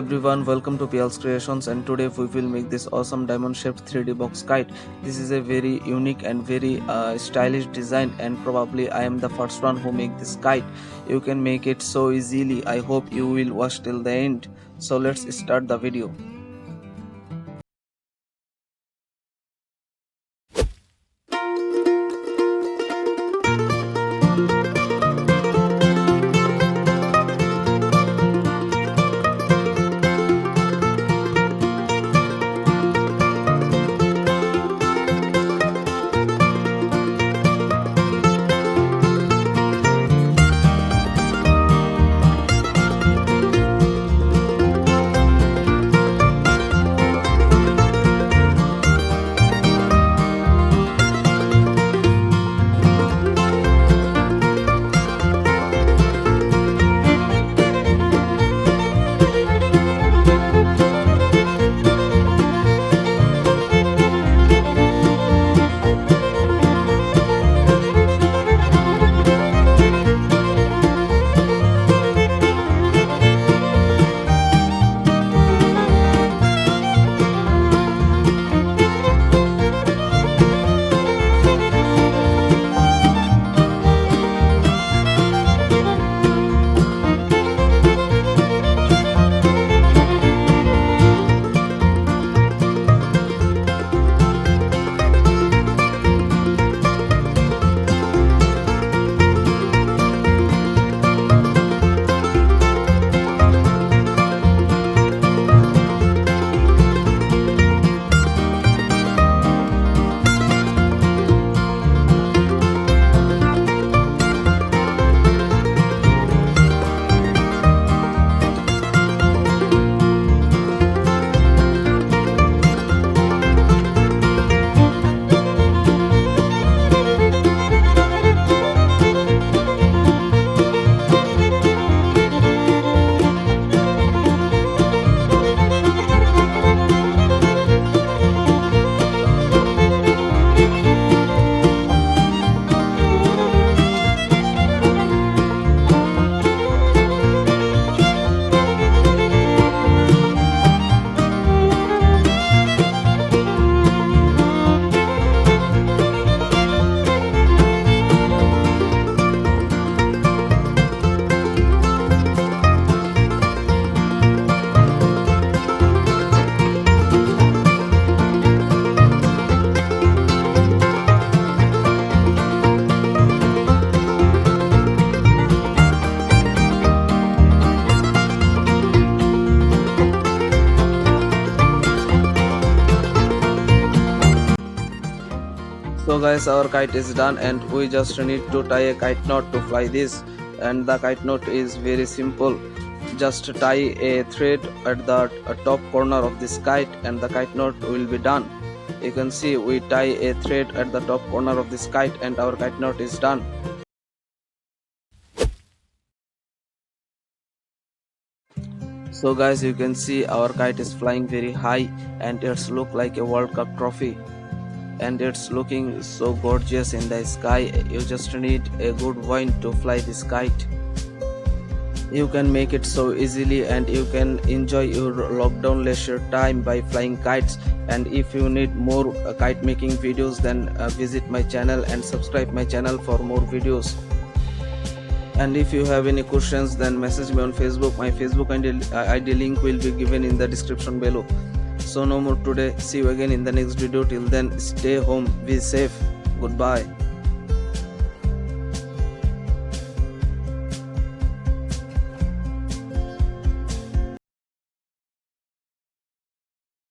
everyone, welcome to Pials Creations, and today we will make this awesome diamond shaped 3D box kite. This is a very unique and very stylish design, and probably I am the first one who make this kite. You can make it so easily. I hope you will watch till the end. So let's start the video. So guys, our kite is done, and we just need to tie a kite knot to fly this, and the kite knot is very simple. Just tie a thread at the top corner of this kite and the kite knot will be done. You can see we tie a thread at the top corner of this kite and our kite knot is done. So guys, you can see our kite is flying very high and it's look like a World Cup trophy. And it's looking so gorgeous in the sky. You just need a good wind to fly this kite. You can make it so easily, and you can enjoy your lockdown leisure time by flying kites. And if you need more kite making videos, then visit my channel and subscribe my channel for more videos. And if you have any questions, then message me on Facebook. My Facebook ID link will be given in the description below. So no more today. See you again in the next video. Till then, stay home, be safe. Goodbye.